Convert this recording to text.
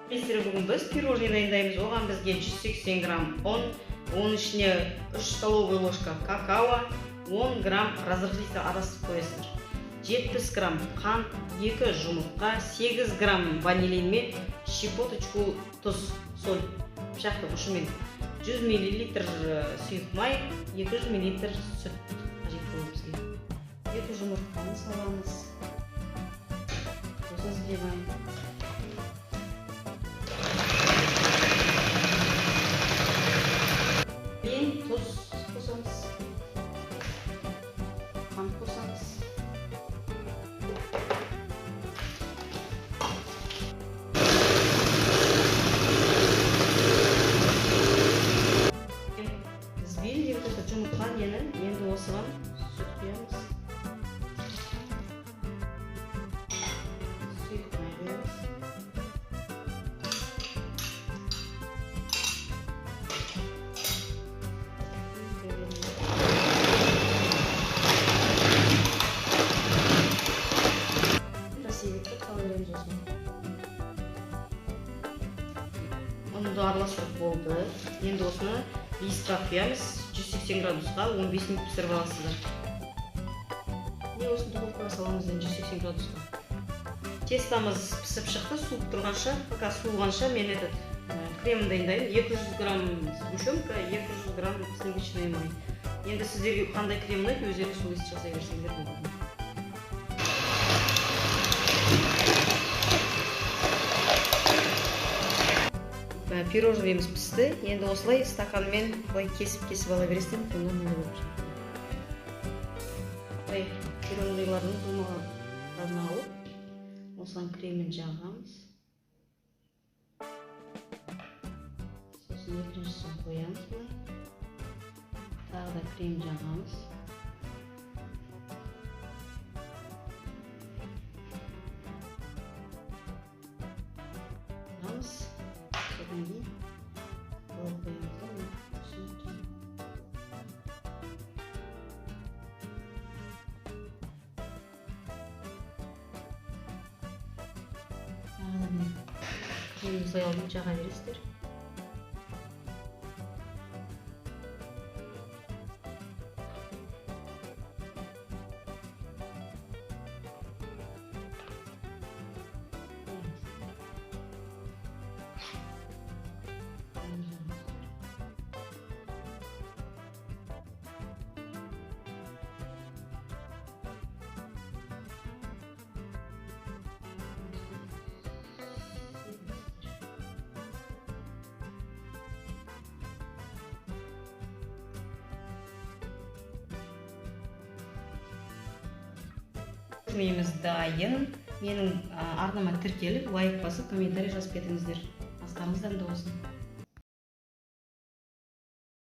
Біздер бүгін біз пирожный дайындаймыз. Оған бізге 180 грамм ұн, оның ішіне 3 столовый ложка какао, 10 грамм разрыхлитель араластырып қоясыздар. 70 грамм қант, 2 жұмыртқа, 8 грамм ванилин мен щепоточку тұз, соль, пышақтың ұшымен. 100 мл сұйық май, 200 мл сүт қажет болады бізге. 2 жұмыртқаны саламыз. Сосын взбиваем. Тұз қосамыз. Қант қосамыз. Взбили жұмыртқа енді осыған сүт құямыз. Сұйық май құямыз. Ұнды араластырып болды. Енді осыны листқа құямыз. 180 градусқа 15 минут пісіріп аласыздар. Осыны духовкаға саламыз 180 градусқа. Тестамыз пісіп шықты, суып тұрғанша, пока суылғанша мен крем дайындаймын. 200 грамм сгущенка, 200 грамм сливочный май. Енді сіздерге қандай крем ұнайды, өздеріңіз сол жасай берсеңдер болады. Пирожныйымыз пісті. Енді осылай стаканмен кесіп ала бересіздер. Пирожныйлардың думаларын алып, осыған кремін жағамыз. Сосын екіншісін қоямыз. Тағы да крем жағамыз. Кремді соялып жаға бересіздер. Пирожныйымыз дайын. Менің арнама тіркеліп, лайк басып, комментарий жазып кетіңіздер. Астарыңыз дәмді болсын.